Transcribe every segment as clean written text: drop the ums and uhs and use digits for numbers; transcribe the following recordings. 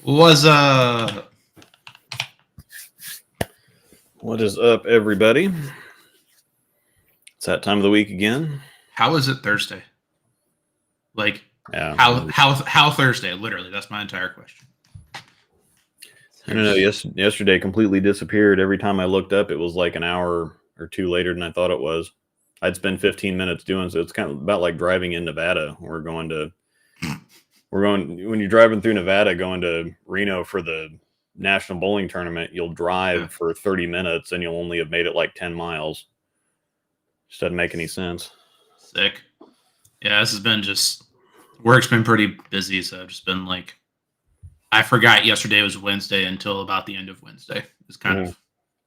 Was What is up, everybody? It's that time of the week again. How is it Thursday? Like Yeah. how Thursday? Literally, that's my entire question. I don't know. Yesterday completely disappeared. Every time I looked up, it was like an hour or two later than I thought it was. I'd spend 15 minutes doing so. It's kind of about like driving in Nevada. We're going when you're driving through Nevada, going to Reno for the National Bowling Tournament. You'll drive for 30 minutes and you'll only have made it like 10 miles. Just doesn't make any sense. Sick. Yeah, this has been work's been pretty busy, so I've just been like, I forgot yesterday was Wednesday until about the end of Wednesday. It's kind of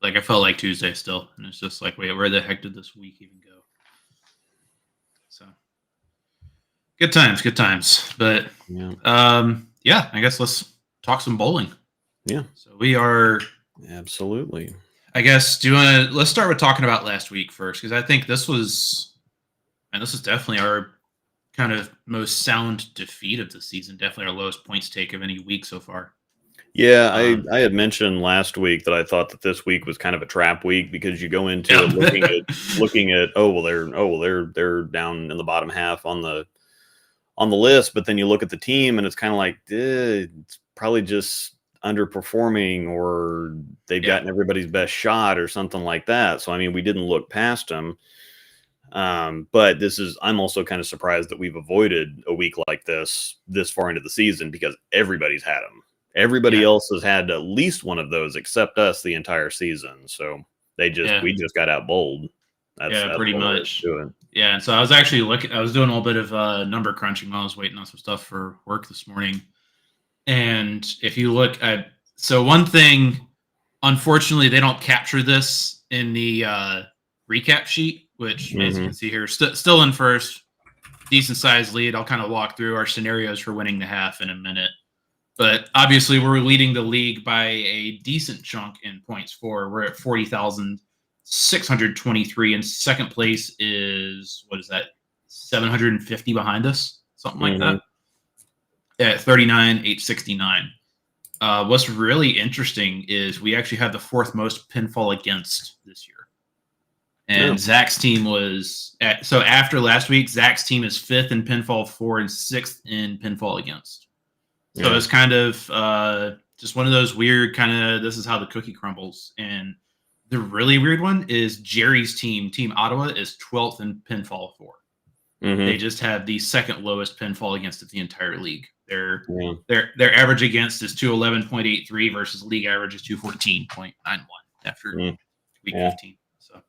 like I felt like Tuesday still, and it's just like, wait, where the heck did this week even go? So good times. But yeah, I guess let's talk some bowling. Yeah. So we are absolutely. I guess let's start with talking about last week first, because I think this was definitely our kind of most sound defeat of the season. Definitely our lowest points take of any week so far. Yeah, I had mentioned last week that I thought that this week was kind of a trap week because you go into it looking at they're down in the bottom half on the list, but then you look at the team and it's kind of like it's probably just underperforming, or they've gotten everybody's best shot or something like that. So I mean, we didn't look past them. But I'm also kind of surprised that we've avoided a week like this far into the season, because everybody's had them. Everybody else has had at least one of those except us the entire season. So we just got out bowled. That's pretty much. Yeah. And so I was actually I was doing a little bit of number crunching while I was waiting on some stuff for work this morning. And if you look at, so one thing, unfortunately, they don't capture this in the recap sheet, which as you can see here, still in first, decent sized lead. I'll kind of walk through our scenarios for winning the half in a minute. But obviously, we're leading the league by a decent chunk in points for. We're at 40,623, and second place is, 750 behind us, something like that, at 39,869. What's really interesting is we actually have the fourth most pinfall against this year. And Zach's team was so after last week, Zach's team is fifth in pinfall for and sixth in pinfall against. So it's kind of just one of those weird this is how the cookie crumbles. And the really weird one is Jerry's team, Team Ottawa, is 12th in pinfall for. They just have the second lowest pinfall against of the entire league. Their average against is 211.83 versus league average is 214.91 after week 15. So a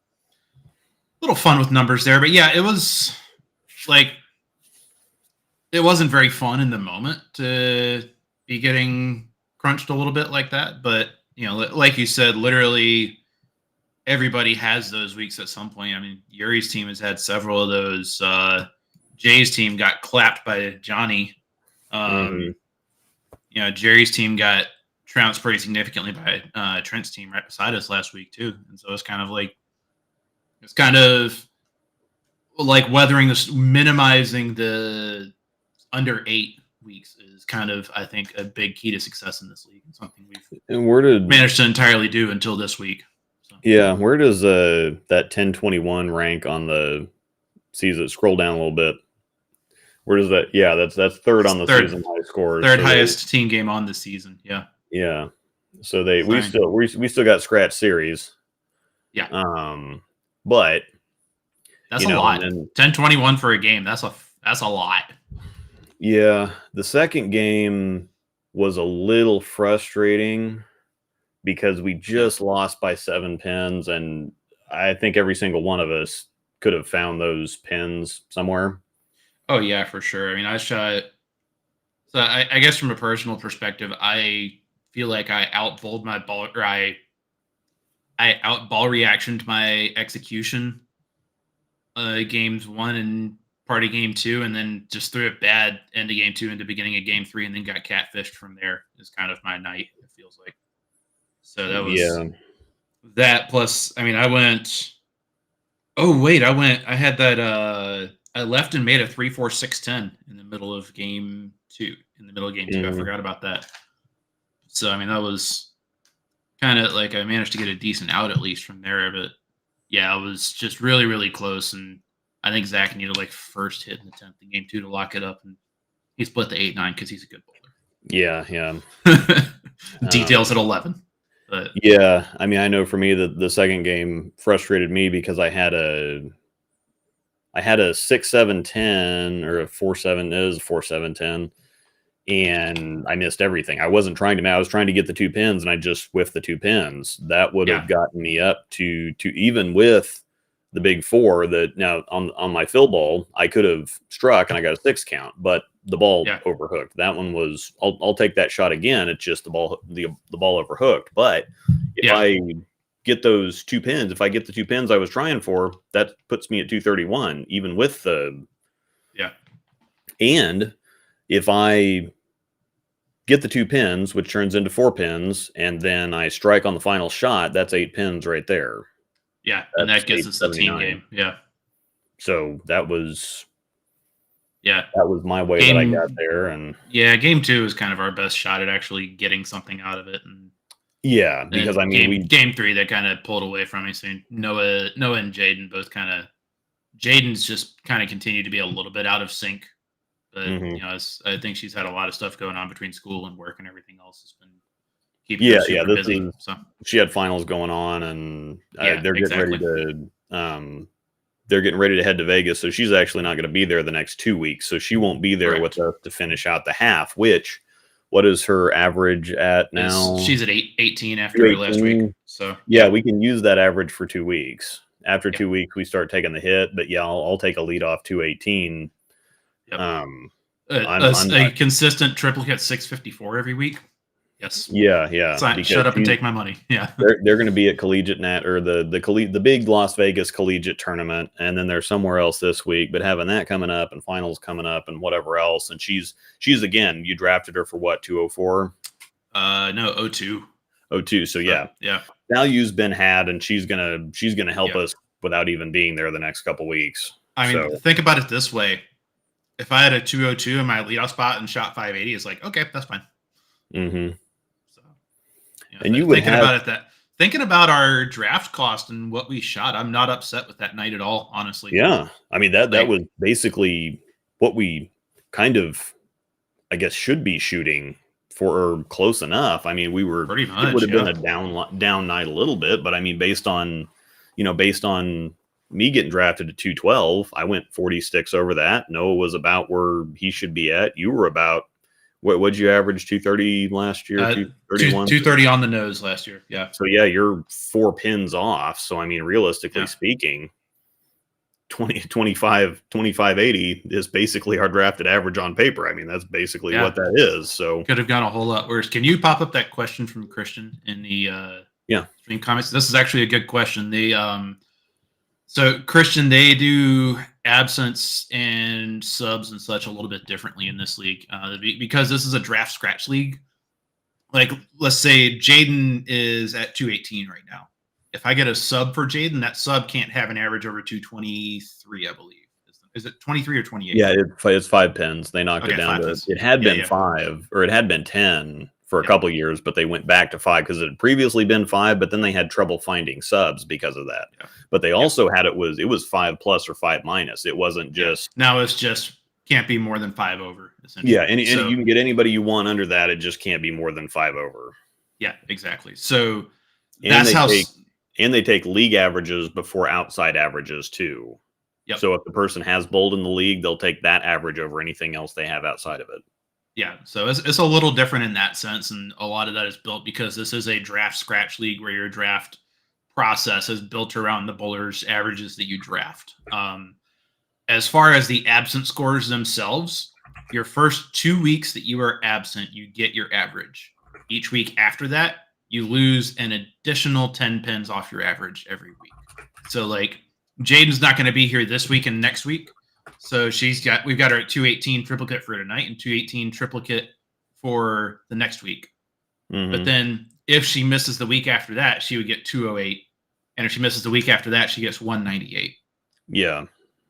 little fun with numbers there, but yeah, it was like, it wasn't very fun in the moment to be getting crunched a little bit like that. But, like you said, literally everybody has those weeks at some point. I mean, Yuri's team has had several of those. Jay's team got clapped by Johnny. Jerry's team got trounced pretty significantly by Trent's team right beside us last week too. And so it's kind of like weathering this, minimizing the under 8 weeks is kind of, I think, a big key to success in this league, and something we've managed to entirely do until this week. So. Yeah, where does that 1021 rank on the season? Scroll down a little bit. Where does that? Yeah, that's third on the season high scores. Third highest team game on the season. Yeah. Yeah. So we still got scratch series. Yeah. But that's a lot. 1021 for a game. That's a lot. Yeah, the second game was a little frustrating because we just lost by 7 pins, and I think every single one of us could have found those pins somewhere. Oh yeah, for sure. I mean, I shot. So I guess from a personal perspective, I feel like I outbowled my ball, or I outball reactioned my execution. Games 1 and part of game 2, and then just threw it bad end of game 2 into beginning of game 3, and then got catfished from there. Is kind of my night, it feels like. So that was that. Plus, I mean, I had that. I left and made a 3-4-6-10 in the middle of game 2. I forgot about that. So, I mean, that was kind of like I managed to get a decent out at least from there. But yeah, it was just really, really close. And I think Zach needed like first hit in the 10th in game 2 to lock it up. And he split the 8-9 because he's a good Yeah, yeah. bowler. Details at 11. But yeah, I mean, I know for me the second game frustrated me because I had a 6-7-10 or a 4-7. It is 4-7-10. And I missed everything. I wasn't trying to. I was trying to get the 2 pins, and I just whiffed the 2 pins. That would have gotten me up to even with the big 4. That now on my fill ball, I could have struck, and I got a 6 count, but the ball overhooked. That one was. I'll take that shot again. It's just the ball overhooked. But if I get those 2 pins, if I get the 2 pins I was trying for, that puts me at 231, even with the and. If I get the 2 pins, which turns into 4 pins, and then I strike on the final shot, that's 8 pins right there. Yeah, and that gets us the team game. Yeah. So that was my way that I got there. And game 2 is kind of our best shot at actually getting something out of it. And because I mean, game 3 that kind of pulled away from me. So Noah and Jaden both kind of. Jaden's just kind of continued to be a little bit out of sync. But I think she's had a lot of stuff going on between school and work and everything else. Has been keeping her super busy. So she had finals going on, and they're getting ready to they're getting ready to head to Vegas. So she's actually not going to be there the next 2 weeks. So she won't be there with us to finish out the half. What is her average at now? She's at 18 after last week. So we can use that average for 2 weeks. After 2 weeks, we start taking the hit. But I'll take a lead off 218. Yep. A consistent triplicate 654 every week. Yes. Yeah. Shut up and take my money. Yeah. They're going to be at Collegiate Net or the big Las Vegas Collegiate Tournament, and then they're somewhere else this week. But having that coming up and finals coming up and whatever else, and she's again. You drafted her for what, 204? No, 02. 02. So yeah. Value's been had, and she's gonna help us without even being there the next couple weeks. I mean, think about it this way. If I had a 202 in my leadoff spot and shot 580, it's like, okay, that's fine. Mm-hmm. So, and you would thinking about our draft cost and what we shot, I'm not upset with that night at all, honestly. Yeah, I mean that was basically what we kind of, I guess, should be shooting for, or close enough. I mean, we were pretty much. It would have been a down night a little bit, but I mean, based on me getting drafted to 212, I went 40 sticks over that. Noah was about where he should be at. You were about, what'd you average, 230 last year? 231? 230 on the nose last year, yeah. So, you're 4 pins off. So, I mean, realistically speaking, 2580 is basically our drafted average on paper. I mean, that's basically what that is. So could have gone a whole lot worse. Can you pop up that question from Christian in the stream comments? This is actually a good question. So Christian, they do absence and subs and such a little bit differently in this league because this is a draft scratch league. Like, let's say Jaden is at 218 right now. If I get a sub for Jaden, that sub can't have an average over 223, I believe. Is it 23 or 28? Yeah, it's 5 pins. They knocked it down to it had been 5, or it had been 10 for a couple years, but they went back to 5 because it had previously been 5, but then they had trouble finding subs because of that. Yeah. But they also had it was 5+ or 5-. It wasn't just now it's just can't be more than 5 over. Yeah, and you can get anybody you want under that. It just can't be more than 5 over. Yeah, exactly. So that's how. And they take league averages before outside averages too. Yep. So if the person has bowled in the league, they'll take that average over anything else they have outside of it. Yeah, so it's a little different in that sense, and a lot of that is built because this is a draft scratch league where your draft process is built around the bowlers' averages that you draft. As far as the absent scores themselves, your first 2 weeks that you are absent, you get your average. Each week after that, you lose an additional 10 pins off your average every week. So, like, Jaden's not going to be here this week and next week. So we've got her at 218 triplicate for tonight and 218 triplicate for the next week. Mm-hmm. But then if she misses the week after that, she would get 208. And if she misses the week after that, she gets 198. Yeah.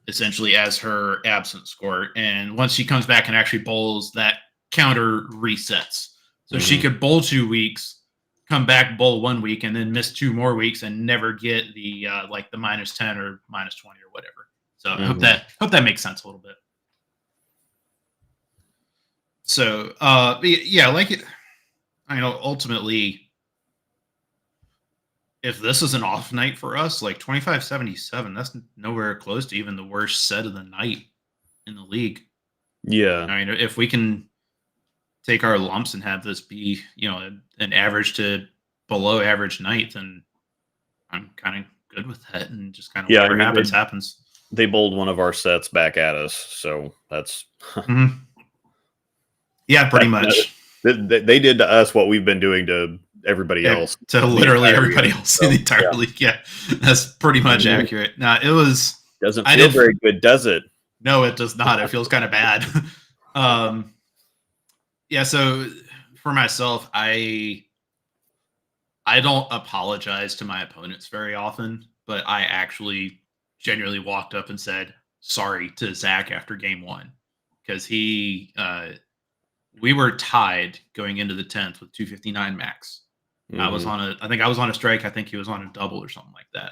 Essentially as her absent score. And once she comes back and actually bowls, that counter resets. So she could bowl 2 weeks, come back, bowl 1 week, and then miss 2 more weeks and never get the like the -10 or -20 or whatever. So I hope that makes sense a little bit. So yeah, like it. I know ultimately, if this is an off night for us, like 25-77, that's nowhere close to even the worst set of the night in the league. Yeah. I mean, if we can take our lumps and have this be, an average to below average night, then I'm kind of good with that, and just kind of whatever happens. They bowled one of our sets back at us, so that's yeah, pretty much. They did to us what we've been doing to everybody else, to literally everybody else in the entire league. Yeah, that's pretty much accurate. Now it was doesn't feel very good, does it? No, it does not. It feels kind of bad. Yeah. So for myself, I don't apologize to my opponents very often, but I actually genuinely walked up and said sorry to Zach after game 1 because we were tied going into the 10th with 259 max. I think I was on a strike. I think he was on a double or something like that.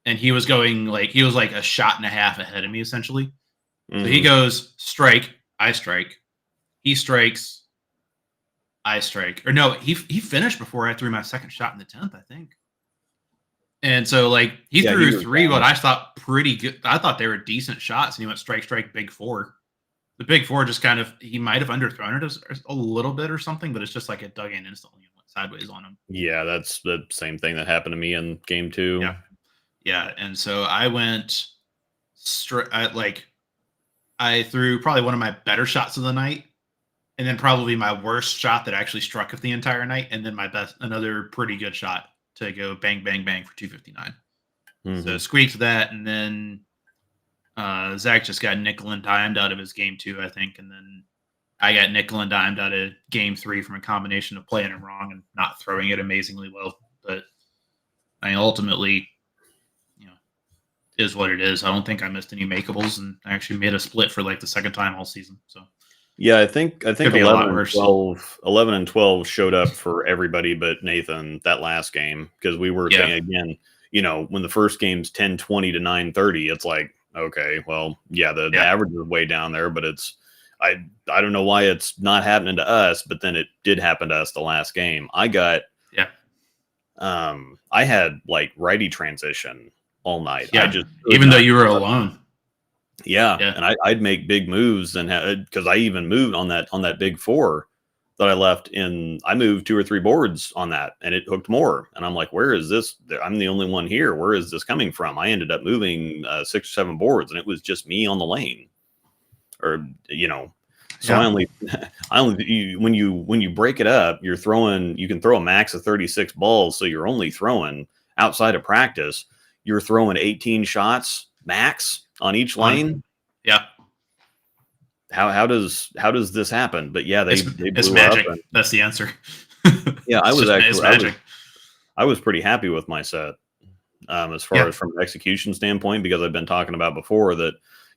And he was like a shot and a half ahead of me essentially. So he goes strike, I strike. He strikes, I strike. Or no, he finished before I threw my second shot in the 10th, I think. And so like he threw 3 what I thought pretty good. I thought they were decent shots, and he went strike, strike, big 4. The big 4 just kind of, he might have underthrown it a little bit or something, but it's just like it dug in instantly and went sideways on him. Yeah, that's the same thing that happened to me in game 2. Yeah. Yeah. And so I went I threw probably one of my better shots of the night, and then probably my worst shot that actually struck the entire night, and then another pretty good shot to go bang, bang, bang for 259. So squeaked that, and then Zach just got nickel and dimed out of his game 2, I think, and then I got nickel and dimed out of game 3 from a combination of playing it wrong and not throwing it amazingly well. But I mean, ultimately, is what it is. I don't think I missed any makeables, and I actually made a split for like the second time all season. So yeah, I think 11 and 12 showed up for everybody but Nathan that last game, because we were saying again, when the first game's 10-20 to 9-30, it's like, okay, well, the average is way down there, but it's I don't know why it's not happening to us, but then it did happen to us the last game. I got I had like righty transition all night. Even though you were alone. Yeah. And I'd make big moves, and because I even moved on that big 4 that I left in. I moved 2 or 3 boards on that, and it hooked more. And I'm like, where is this? I'm the only one here. Where is this coming from? I ended up moving 6 or 7 boards, and it was just me on the lane. Or so I only when you break it up, you can throw a max of 36 balls, so you're only throwing outside of practice. You're throwing 18 shots max on each lane. Yeah. How does this happen? But yeah, they blew it's magic. up. That's the answer. Yeah, I was pretty happy with my set as far as from an execution standpoint, because I've been talking about before that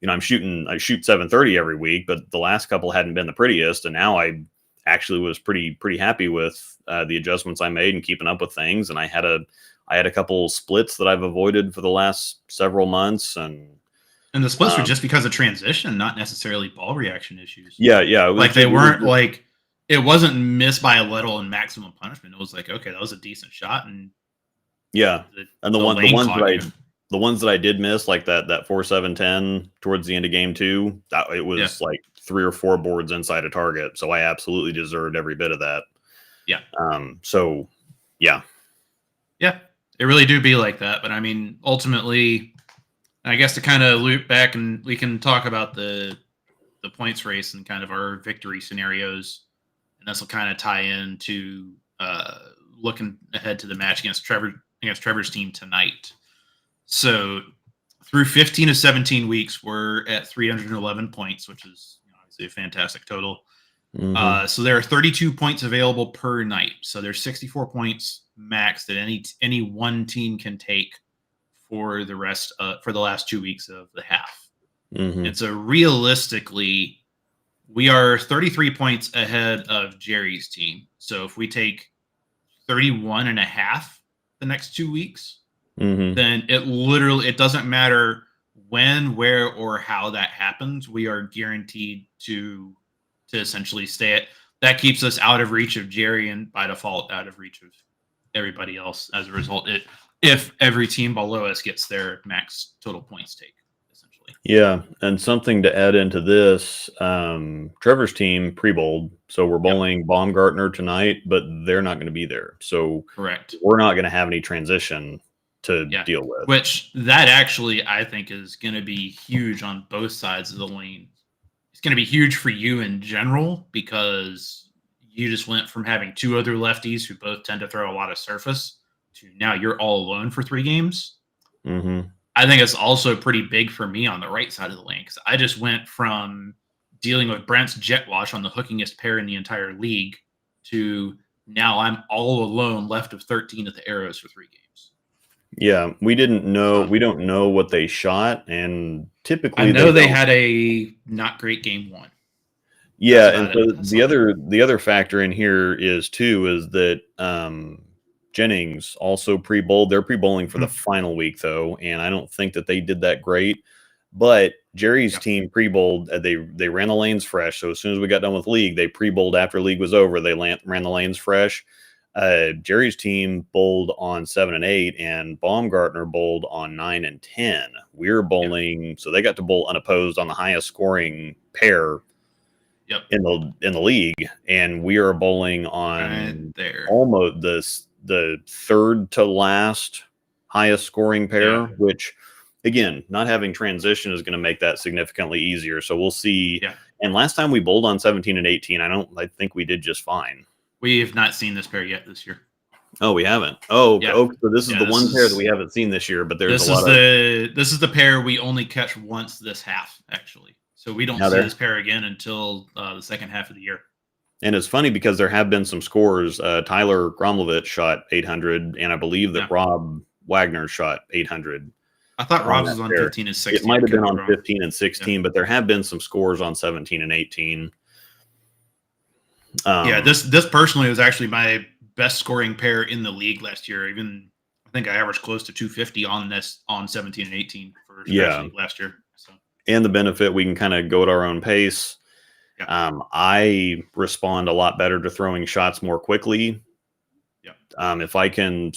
I shoot 730 every week, but the last couple hadn't been the prettiest, and now I actually was pretty happy with the adjustments I made and keeping up with things, and I had a couple splits that I've avoided for the last several months, and the splits were just because of transition, not necessarily ball reaction issues. Yeah. They weren't like, it wasn't missed by a little in maximum punishment. It was like, okay, that was a decent shot, and the ones that I did miss, like that 4-7-10 towards the end of game 2, it was like 3 or 4 boards inside a target, so I absolutely deserved every bit of that. Yeah. So yeah. Yeah, it really do be like that. But I mean, ultimately, I guess to kind of loop back, and we can talk about the points race and kind of our victory scenarios, and this will kind of tie into looking ahead to the match against Trevor's team tonight. So through 15 of 17 weeks, we're at 311 points, which is obviously a fantastic total. So there are 32 points available per night. So there's 64 points max that any one team can take for the last 2 weeks of the half. And so realistically, We are 33 points ahead of Jerry's team. So if we take 31 and a half the next 2 weeks, then it doesn't matter when, where, or how that happens. We are guaranteed to essentially stay at. That keeps us out of reach of Jerry and by default out of reach of everybody else. As a result, if every team below us gets their max total points take, essentially. Yeah, and something to add into this, Trevor's team pre-bowled, so we're bowling Baumgartner tonight, but they're not going to be there. So correct, we're not going to have any transition to deal with. Which that actually I think is going to be huge on both sides of the lane. It's going to be huge for you in general because you just went from having two other lefties who both tend to throw a lot of surface to now you're all alone for 3 games. I think it's also pretty big for me on the right side of the lane because I just went from dealing with Brent's jet wash on the hookingest pair in the entire league to now I'm all alone left of 13 at the arrows for 3 games. Yeah, we don't know what they shot, and typically I know they had a not great game 1. Yeah, and so the other factor in here is that Jennings also pre-bowled. They're pre-bowling for the final week though, and I don't think that they did that great. But Jerry's team pre-bowled. They ran the lanes fresh. So as soon as we got done with league, they pre-bowled after league was over. They ran the lanes fresh. Jerry's team bowled on 7 and 8, and Baumgartner bowled on 9 and 10. We're bowling, so they got to bowl unopposed on the highest scoring pair in the league, and we are bowling on almost the third to last highest scoring pair, which again, not having transition is going to make that significantly easier. So we'll see. And last time we bowled on 17 and 18, I think we did just fine. We have not seen this pair yet this year. Oh, we haven't. So this is the one pair that we haven't seen this year, but there's this is the pair we only catch once this half, actually. So we don't see this pair again until the second half of the year. And it's funny because there have been some scores. Tyler Gromlovich shot 800, and I believe that Rob Wagner shot 800. I thought Rob's was on 15 and 16. It might have been on 15 and 16, but there have been some scores on 17 and 18. This personally was actually my best scoring pair in the league last year. Even I think I averaged close to 250 on 17 and 18 for last year. So. And the benefit, we can kind of go at our own pace. I respond a lot better to throwing shots more quickly. If I can,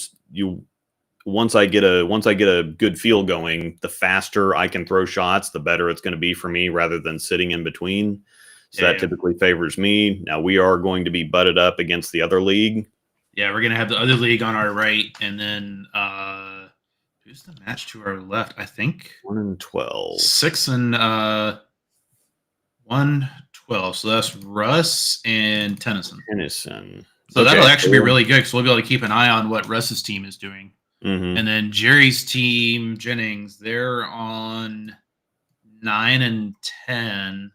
once I get a good feel going, the faster I can throw shots, the better it's going to be for me rather than sitting in between. So that typically favors me. Now we are going to be butted up against the other league. Yeah, we're going to have the other league on our right, and then who's the match to our left? I think 1-12, 6 and 1-12. So that's Russ and Tennyson. So that'll actually be really good because we'll be able to keep an eye on what Russ's team is doing. And then Jerry's team, Jennings, they're on 9 and 10.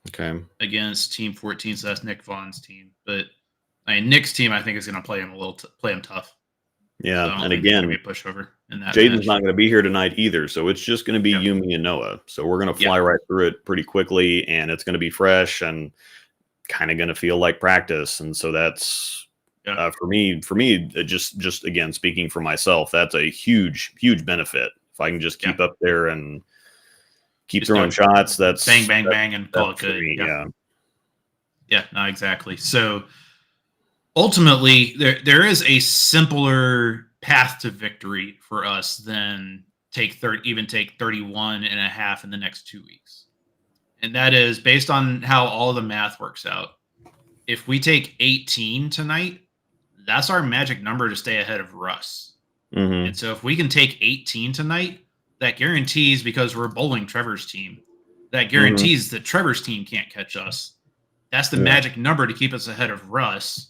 Okay. Against Team 14, so that's Nick Vaughn's team. But Nick's team, I think, is going to play him tough. Yeah, so and again, be a pushover in that. Jaden's not going to be here tonight either, so it's just going to be Yumi and Noah. So we're going to fly right through it pretty quickly, and it's going to be fresh and kind of going to feel like practice. And so that's for me, just again speaking for myself, that's a huge benefit. If I can just keep up there and keep throwing shots, that's bang, bang, bang, and call it good. Yeah, no, exactly. So ultimately, there is a simpler path to victory for us than take 31 and a half in the next 2 weeks. And that is based on how all the math works out. If we take 18 tonight, that's our magic number to stay ahead of Russ. And so if we can take 18 tonight, that guarantees, because we're bowling Trevor's team, that guarantees that Trevor's team can't catch us. That's the magic number to keep us ahead of Russ.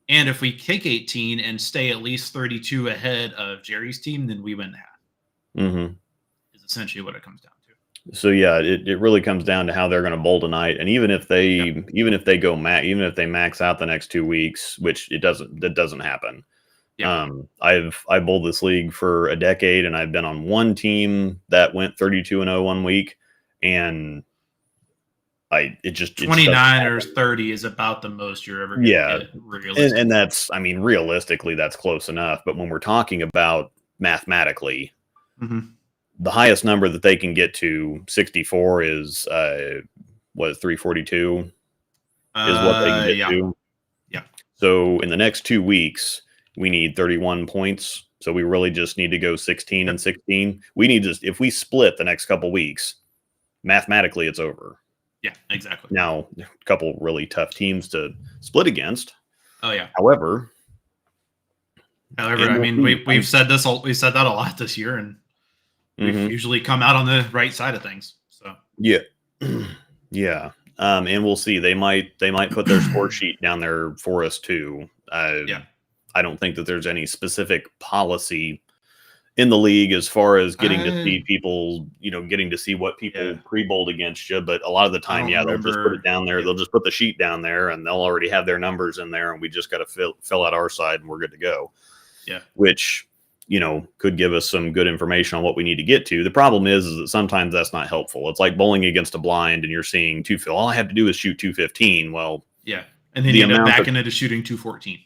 And if we take 18 and stay at least 32 ahead of Jerry's team, then we win the half. Is essentially what it comes down to. So yeah, it really comes down to how they're going to bowl tonight. And even if they max out the next 2 weeks, which that doesn't happen. I bowled this league for a decade, and I've been on one team that went 32-0 1 week, and it just 29 or 30 is about the most you're ever going to get realistically. And that's, I mean, realistically, that's close enough. But when we're talking about mathematically, the highest number that they can get to 64 is 342 is what they can get to. Yeah. So in the next 2 weeks, we need 31 points. So we really just need to go 16 and 16. We need to, if we split the next couple weeks, mathematically, it's over. Yeah, exactly. Now, a couple really tough teams to split against. Oh yeah. However, I mean, we've said this. We said that a lot this year, and we've usually come out on the right side of things. So yeah, yeah. And we'll see. They might put their score sheet down there for us too. I don't think that there's any specific policy in the league as far as getting to see people, getting to see what people pre-bowled against you. But a lot of the time, they'll just put it down there. They'll just put the sheet down there, and they'll already have their numbers in there, and we just got to fill out our side, and we're good to go. Yeah, which could give us some good information on what we need to get to. The problem is that sometimes that's not helpful. It's like bowling against a blind, and you're seeing 215. All I have to do is shoot 215. Well, yeah, and then you end up backing into shooting 214.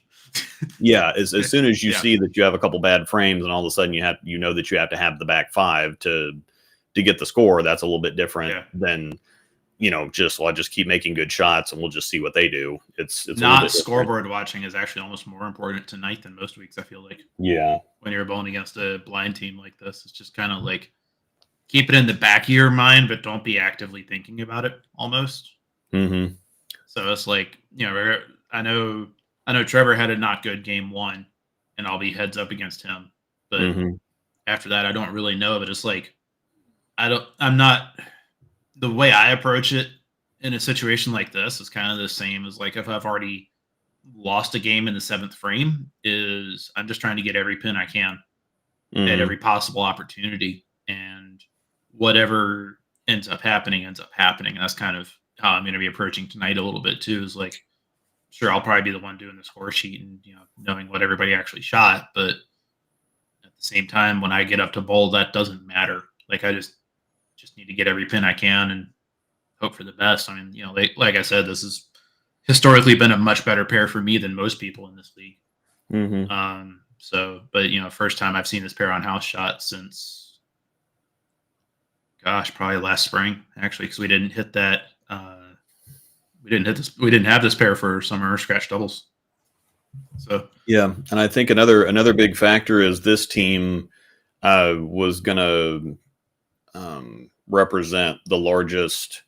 Yeah, as soon as you see that you have a couple bad frames, and all of a sudden you know that you have to have the back 5 to get the score. That's a little bit different than I'll just keep making good shots, and we'll just see what they do. It's not scoreboard watching is actually almost more important tonight than most weeks. I feel like when you're bowling against a blind team like this, it's just kind of like keep it in the back of your mind, but don't be actively thinking about it. Almost. So it's like I know Trevor had a not good game 1, and I'll be heads up against him. But after that, I don't really know. But it's like I'm not. The way I approach it in a situation like this is kind of the same as like if I've already lost a game in the 7th frame. Is I'm just trying to get every pin I can at every possible opportunity, and whatever ends up happening. And that's kind of how I'm going to be approaching tonight a little bit too. Is like. Sure, I'll probably be the one doing the score sheet and knowing what everybody actually shot, but at the same time, when I get up to bowl, that doesn't matter. Like I just need to get every pin I can and hope for the best. I mean, like I said, this has historically been a much better pair for me than most people in this league. But first time I've seen this pair on house shot since, probably last spring actually, because we didn't hit that. We didn't have this pair for summer scratch doubles. So yeah, and I think another big factor is this team was going to represent the largest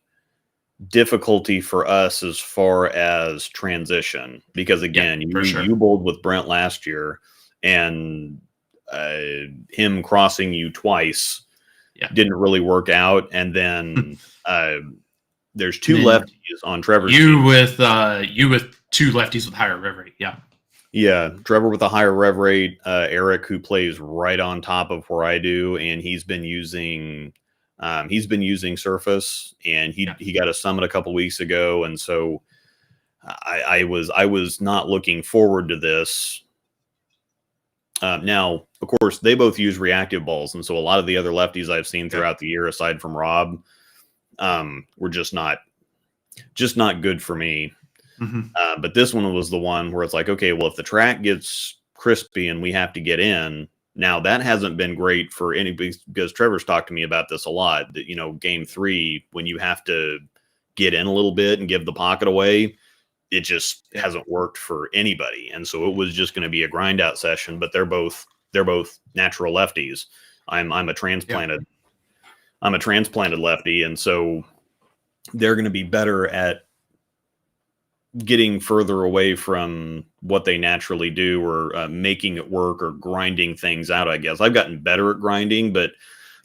difficulty for us as far as transition, because again, you bowled with Brent last year, and him crossing you twice didn't really work out, and then. There's 2 lefties on Trevor's team. With 2 lefties with higher rev rate, yeah. Trevor with a higher rev rate, Eric, who plays right on top of where I do, and he's been using Surface, and he got a summit a couple weeks ago, and so I was not looking forward to this. Now, of course, they both use reactive balls, and so a lot of the other lefties I've seen throughout the year, aside from Rob. Were just not good for me. But this one was the one where it's like, okay, well, if the track gets crispy and we have to get in, now that hasn't been great for anybody, because Trevor's talked to me about this a lot, that, game 3, when you have to get in a little bit and give the pocket away, it just hasn't worked for anybody. And so it was just going to be a grind out session, but they're both natural lefties. I'm a transplanted. I'm a transplanted lefty, and so they're going to be better at getting further away from what they naturally do, or making it work, or grinding things out, I guess. I've gotten better at grinding, but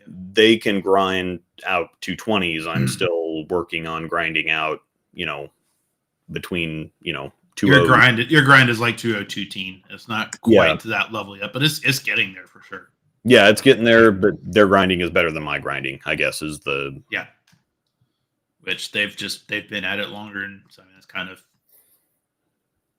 they can grind out 220s. I'm still working on grinding out, between, 2 Your grind is like 202 teen. It's not quite to that level yet, but it's getting there for sure. Yeah, it's getting there, but their grinding is better than my grinding, I guess, is the... Yeah. Which they've been at it longer, and so it's kind of...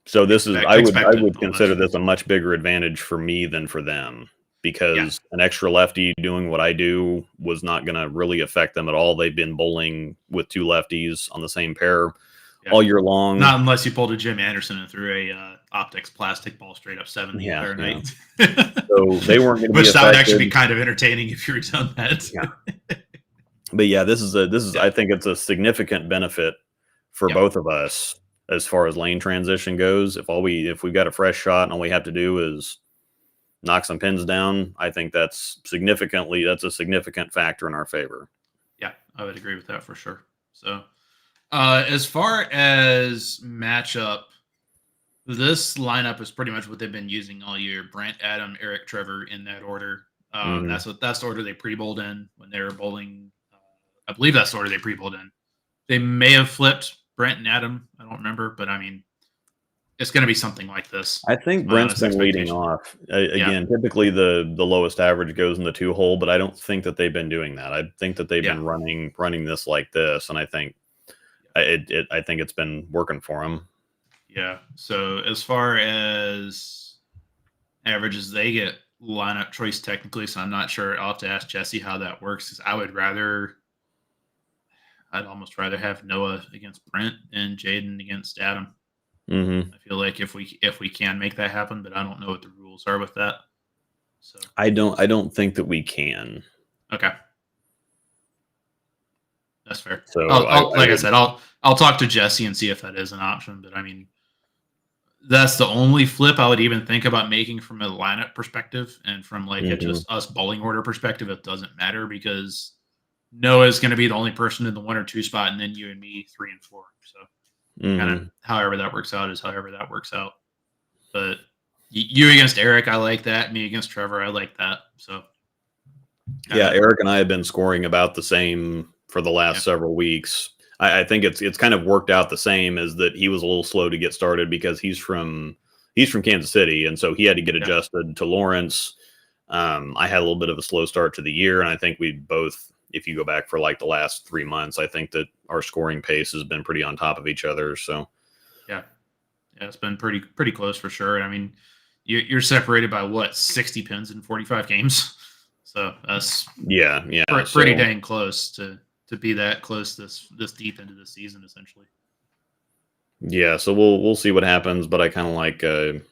So this is... I would consider this a much bigger advantage for me than for them. because an extra lefty doing what I do was not going to really affect them at all. They've been bowling with 2 lefties on the same pair all year long. Not unless you pulled a Jim Anderson and threw a optics plastic ball straight up 7 the entire night. So they weren't going to be Which affected. That would actually be kind of entertaining if you were done that. But yeah, this is I think it's a significant benefit for both of us as far as lane transition goes. If we've got a fresh shot and all we have to do is knock some pins down, I think that's a significant factor in our favor. Yeah, I would agree with that for sure. So as far as matchup, this lineup is pretty much what they've been using all year. Brent, Adam, Eric, Trevor in that order. That's the order they pre-bowled in when they were bowling. I believe that's the order they pre-bowled in. They may have flipped Brent and Adam. I don't remember, but I mean, it's going to be something like this. I think Brent's been leading off. Again, typically the lowest average goes in the 2-hole, but I don't think that they've been doing that. I think that they've been running this like this, and I think it's been working for them. Yeah. So as far as averages, they get lineup choice technically. So I'm not sure. I'll have to ask Jesse how that works. Because I'd almost rather have Noah against Brent and Jaden against Adam. I feel like if we can make that happen, but I don't know what the rules are with that. So I don't think that we can. Okay. That's fair. So like I said, I'll talk to Jesse and see if that is an option. But I mean, that's the only flip I would even think about making from a lineup perspective, and from like a just us bowling order perspective. It doesn't matter because Noah is going to be the only person in the 1 or 2 spot, and then you and me 3 and 4. So kind of however that works out is however that works out. But you against Eric, I like that. Me against Trevor, I like that. So Eric and I have been scoring about the same for the last several weeks. I think it's kind of worked out the same, as that he was a little slow to get started because he's from Kansas City, and so he had to get adjusted to Lawrence. I had a little bit of a slow start to the year, and I think we both, if you go back for like the last 3 months, I think that our scoring pace has been pretty on top of each other. So yeah, it's been pretty close for sure. I mean, you're separated by what, 60 pins in 45 games, so that's pretty dang close to be that close this deep into the season, essentially. Yeah, so we'll see what happens, but I kind of like I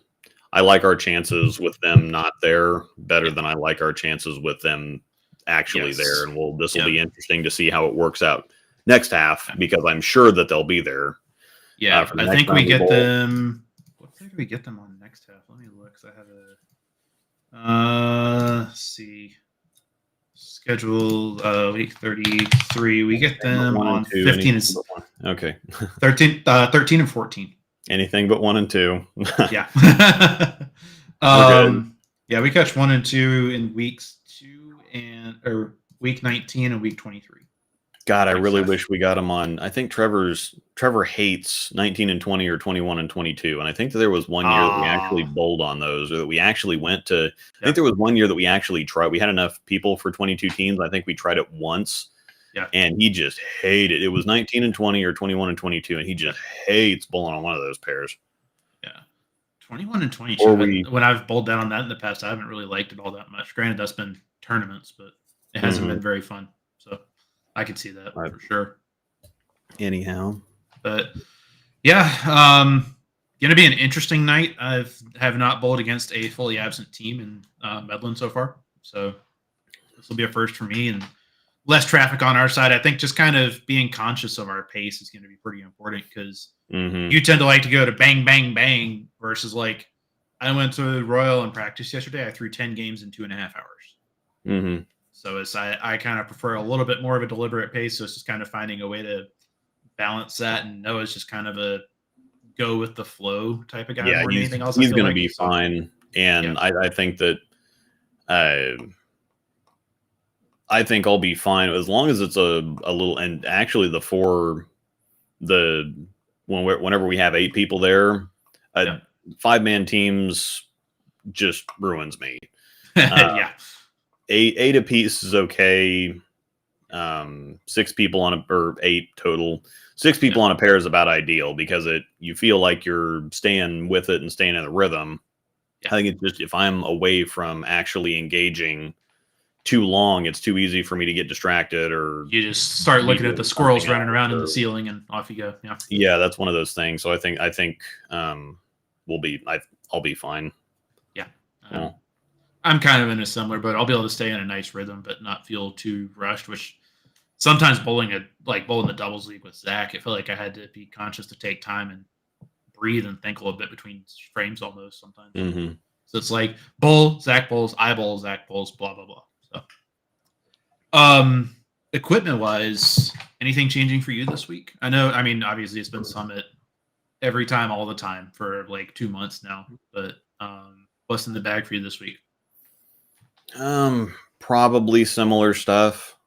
like our chances with them not there better than I like our chances with them actually there, and this will be interesting to see how it works out next half, because I'm sure that they'll be there. Yeah, I think we get them. What day do we get them on next half? Let me look. 'Cause I have let's see. Schedule week 33. We get them on 15 and 13 and 14. Anything but 1 and 2. Yeah. We catch 1 and 2 in weeks 2 or week 19 and week 23. God, I really wish we got him on. I think Trevor hates 19 and 20 or 21 and 22. And I think that there was one year that we actually bowled on those, or that we actually went to. I think there was one year that we actually tried. We had enough people for 22 teams. I think we tried it once. Yeah. And he just hated it. It was 19 and 20 or 21 and 22. And he just hates bowling on one of those pairs. Yeah. 21 and 22. When I've bowled down on that in the past, I haven't really liked it all that much. Granted, that's been tournaments, but it hasn't been very fun. So I could see that for sure. Anyhow, but going to be an interesting night. I have not bowled against a fully absent team in Medlin so far, so this will be a first for me, and less traffic on our side. I think just kind of being conscious of our pace is going to be pretty important, because you tend to like to go to bang, bang, bang versus like I went to Royal and practice yesterday. I threw 10 games in 2.5 hours. So I kind of prefer a little bit more of a deliberate pace. So it's just kind of finding a way to balance that. And Noah's just kind of a go with the flow type of guy. Yeah, more than anything else. He's going to be fine. And I think that I think I'll be fine as long as it's a little. And actually, whenever we have 8 people there, 5-man teams just ruins me. Yeah. 8 apiece is okay. 6 people or 8 total. 6 people on a pair is about ideal, because you feel like you're staying with it and staying in the rhythm. I think it's just if I'm away from actually engaging too long, it's too easy for me to get distracted, or you just start looking at the squirrels running around in the ceiling and off you go. Yeah. Yeah, that's one of those things. So I think I'll be fine. Yeah. I'm kind of in a similar, but I'll be able to stay in a nice rhythm, but not feel too rushed, which sometimes bowling the doubles league with Zach, it felt like I had to be conscious to take time and breathe and think a little bit between frames almost sometimes. Mm-hmm. So it's like Zach bowls, I bowl, Zach bowls, blah, blah, blah. So, equipment wise, anything changing for you this week? I mean, obviously it's been Summit every time, all the time for like 2 months now, but what's in the bag for you this week? Probably similar stuff.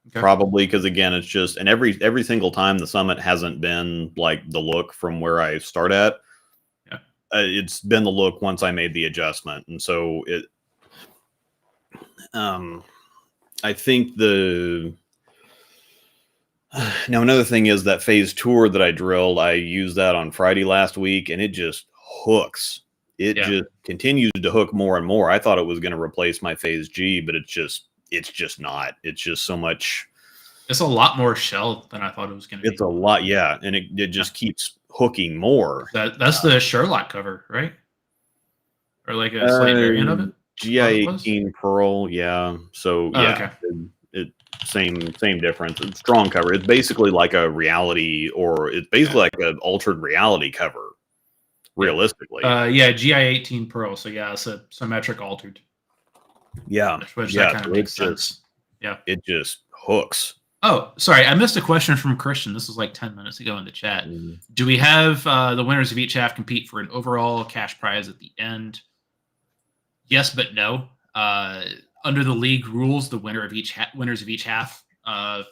Okay. Probably because again, it's just, and every single time the Summit hasn't been like the look from where I start at. Yeah. It's been the look once I made the adjustment, and so it. I think now another thing is that phase tour that I drilled. I used that on Friday last week, and it just hooks. It just continues to hook more and more. I thought it was going to replace my phase G, but it's just not. It's just so much. It's a lot more shell than I thought it was going to be. It's a lot, yeah, and it just keeps hooking more. That's the Sherlock cover, right? Or like a slight variant of it. GI18 Pearl, yeah. So yeah, okay. Same difference. It's strong cover. It's basically like a reality, or it's basically like an altered reality cover. Realistically, GI18 Pearl. So yeah, it's a symmetric altered. Yeah, which that kind of makes sense. Yeah, it just hooks. Oh, sorry, I missed a question from Christian. This was like 10 minutes ago in the chat. Mm-hmm. Do we have the winners of each half compete for an overall cash prize at the end? Yes, but no. Under the league rules, the winners of each half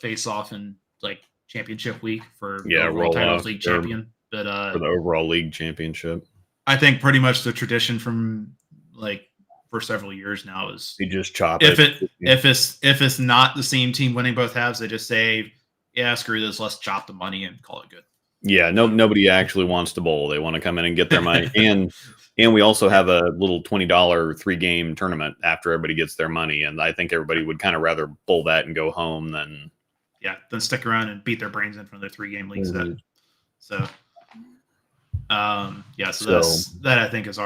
face off in like championship week for the overall titles league champion. But for the overall league championship, I think pretty much the tradition from like for several years now is you just chop if it's not the same team winning both halves, they just say, yeah, screw this, let's chop the money and call it good. Yeah, nobody actually wants to bowl. They want to come in and get their money. and we also have a little $20 3-game tournament after everybody gets their money. And I think everybody would kind of rather bowl that and go home than stick around and beat their brains in from their 3-game league set. So that I think is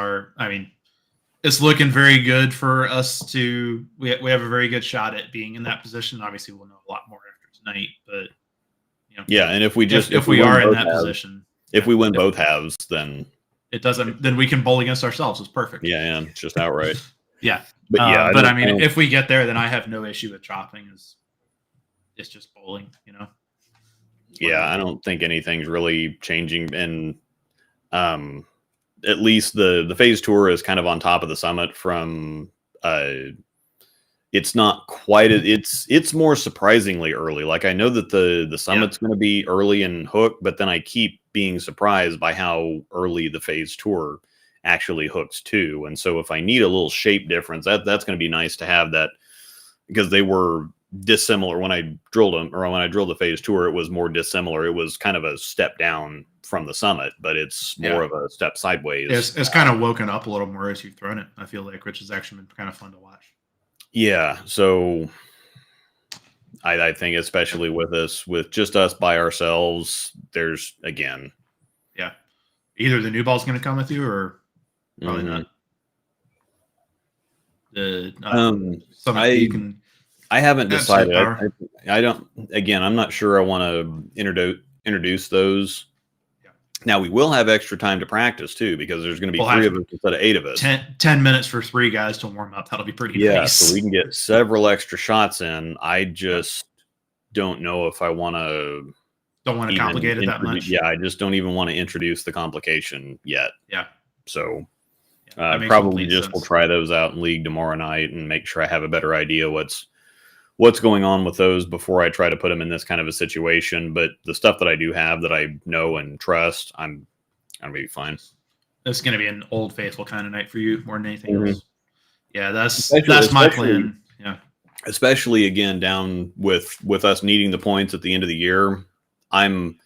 it's looking very good for us to we have a very good shot at being in that position. Obviously we'll know a lot more after tonight, but and if we are in that position, if we win both halves, then then we can bowl against ourselves. It's perfect. Yeah, it's just outright. Yeah. But I mean, if we get there, then I have no issue with chopping. It's just bowling, Yeah, I don't think anything's really changing, and at least the phase tour is kind of on top of the Summit from it's not quite it's more surprisingly early. Like I know that the Summit's going to be early and hook, but then I keep being surprised by how early the phase tour actually hooks too. And so if I need a little shape difference, that's going to be nice to have that, because they were dissimilar when I drilled them, or when I drilled the phase tour, it was more dissimilar. It was kind of a step down from the Summit, but it's more of a step sideways. It's kind of woken up a little more as you've thrown it, I feel like, which has actually been kind of fun to watch. Yeah, so I think especially with just us by ourselves, there's again. Yeah. Either the new ball's going to come with you or probably not. I haven't decided. I don't. Again, I'm not sure I want to introduce those. Yeah. Now we will have extra time to practice too, because there's going to be 3 of us instead of 8 of us. 10 minutes for 3 guys to warm up. That'll be pretty nice. Yeah, so we can get several extra shots in. I just don't know if I want to. Don't want to complicate it that much. Yeah, I just don't even want to introduce the complication yet. Yeah. So probably just we'll try those out in league tomorrow night and make sure I have a better idea what's going on with those before I try to put them in this kind of a situation. But the stuff that I do have that I know and trust, I'm going to be fine. It's going to be an old faithful kind of night for you more than anything else. Yeah, that's my plan. Yeah. Especially again down with us needing the points at the end of the year. I'm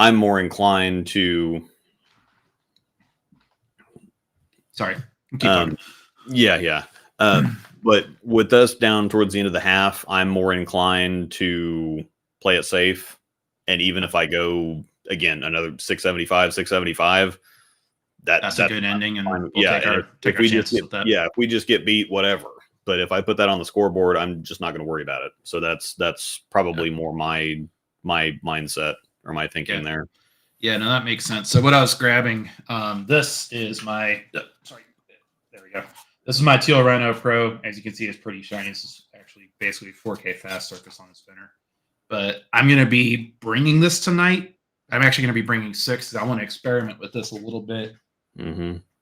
more inclined to. Sorry. Keep talking. Yeah. But with us down towards the end of the half, I'm more inclined to play it safe. And even if I go again another 675, that's a good ending, and we'll take our chances with that. If we just get beat, whatever. But if I put that on the scoreboard, I'm just not going to worry about it. So that's probably more my mindset or my thinking there. Yeah, no, that makes sense. So what I was grabbing, this is my sorry, there we go. This is my Teal Rhino Pro. As you can see, it's pretty shiny. This is actually basically 4K fast surface on the spinner. But I'm going to be bringing this tonight. I'm actually going to be bringing 6 because I want to experiment with this a little bit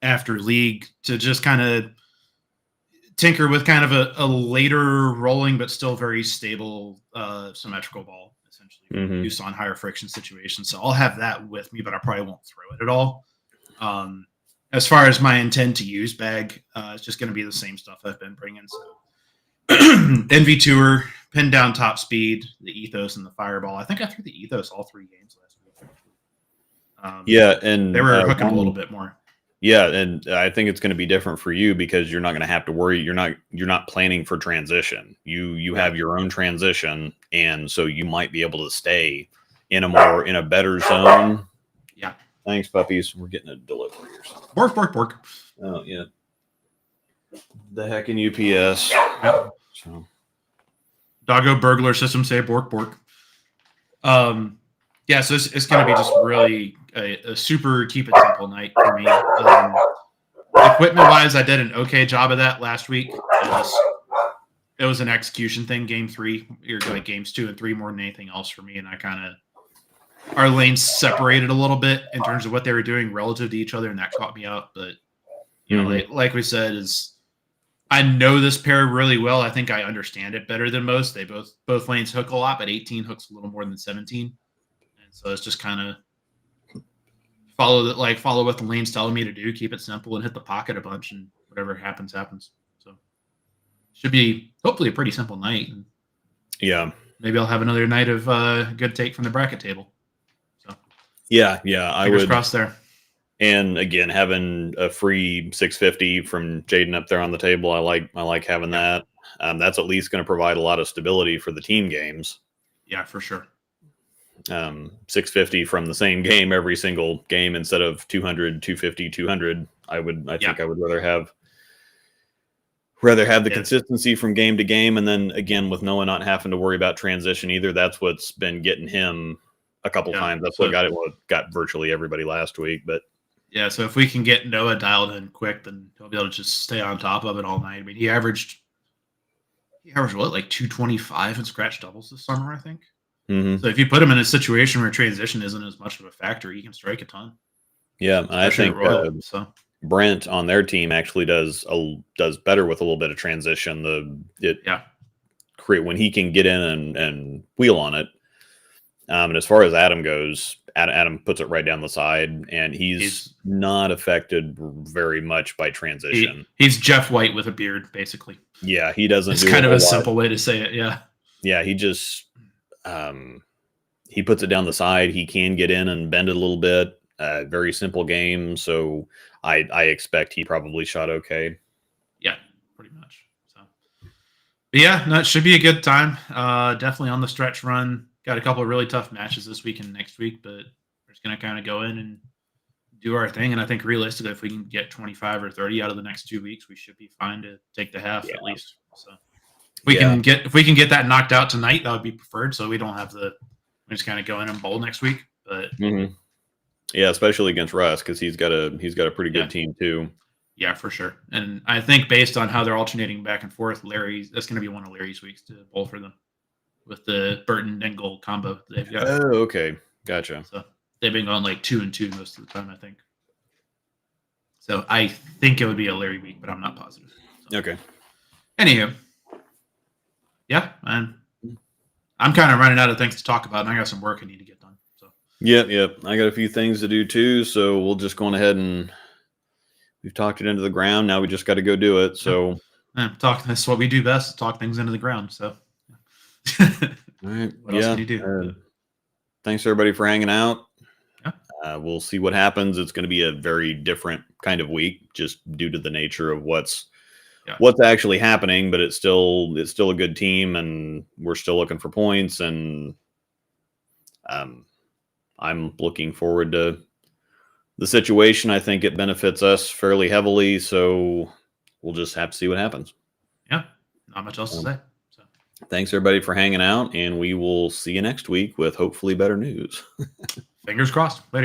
after league to just kind of tinker with kind of a later rolling but still very stable symmetrical ball, essentially used on higher friction situations. So I'll have that with me, but I probably won't throw it at all. As far as my intent to use bag, it's just going to be the same stuff I've been bringing. So NV Tour, pin down top speed, the Ethos, and the Fireball. I think I threw the Ethos all 3 games last week. And they were hooking a little bit more. Yeah, and I think it's going to be different for you because you're not going to have to worry. You're not planning for transition. You have your own transition, and so you might be able to stay in a better zone. Yeah. Thanks, puppies. We're getting a delivery or something. Bork. Oh yeah. The heck in UPS. Yep. So. Doggo burglar system say bork. Yeah, so it's going to be just really a super keep it simple night for me. Equipment-wise, I did an okay job of that last week. It was an execution thing, game 3, or like games 2 and 3 more than anything else for me, and I kind of our lanes separated a little bit in terms of what they were doing relative to each other, and that caught me out. But you know, like we said, I know this pair really well. I think I understand it better than most. They both lanes hook a lot, but 18 hooks a little more than 17. So it's just kind of follow what the lane's telling me to do, keep it simple, and hit the pocket a bunch, and whatever happens. So should be hopefully a pretty simple night. Yeah. Maybe I'll have another night of good take from the bracket table. So yeah, I would cross there. And again, having a free 650 from Jaden up there on the table, I like having that. That's at least going to provide a lot of stability for the team games. Yeah, for sure. 650 from the same game every single game instead of 200, 250, 200. I think I would rather have the consistency from game to game. And then again, with Noah not having to worry about transition either, that's what's been getting him a couple times. That's what got virtually everybody last week. But yeah, so if we can get Noah dialed in quick, then he'll be able to just stay on top of it all night. I mean, he averaged what, like 225 in scratch doubles this summer, I think. So if you put him in a situation where transition isn't as much of a factor, he can strike a ton. Yeah, and I think Brent on their team actually does better with a little bit of transition. When he can get in and wheel on it. And as far as Adam goes, Adam puts it right down the side, and he's not affected very much by transition. He's Jeff White with a beard, basically. Yeah, he doesn't. It's kind of a simple way to say it. Yeah, he just he puts it down the side. He can get in and bend it a little bit. Very simple game, so I expect he probably shot okay. Yeah, pretty much. So, but yeah, no, it should be a good time. Definitely on the stretch run. Got a couple of really tough matches this week and next week, but we're just going to kind of go in and do our thing. And I think realistically, if we can get 25 or 30 out of the next 2 weeks, we should be fine to take the half at least. So if we can get that knocked out tonight, that would be preferred. So we don't have we just kind of go in and bowl next week. But yeah, especially against Russ, because he's got a pretty good team too. Yeah, for sure. And I think based on how they're alternating back and forth, that's going to be one of Larry's weeks to bowl for them. With the Burton Dingle combo they've got. Oh, okay. Gotcha. So they've been going like 2-2 most of the time, I think. So I think it would be a Larry week, but I'm not positive. So. Okay. Anywho. Yeah, I'm kind of running out of things to talk about, and I got some work I need to get done. So. Yep. I got a few things to do too, so we'll just go on ahead and we've talked it into the ground. Now we just got to go do it. So that's what we do best, talk things into the ground. So all right. What else can you do? Thanks everybody for hanging out. Yeah. We'll see what happens. It's going to be a very different kind of week, just due to the nature of what's actually happening. But it's still a good team, and we're still looking for points. And I'm looking forward to the situation. I think it benefits us fairly heavily, so we'll just have to see what happens. Yeah, not much else to say. So. Thanks everybody for hanging out, and we will see you next week with hopefully better news. Fingers crossed. Later.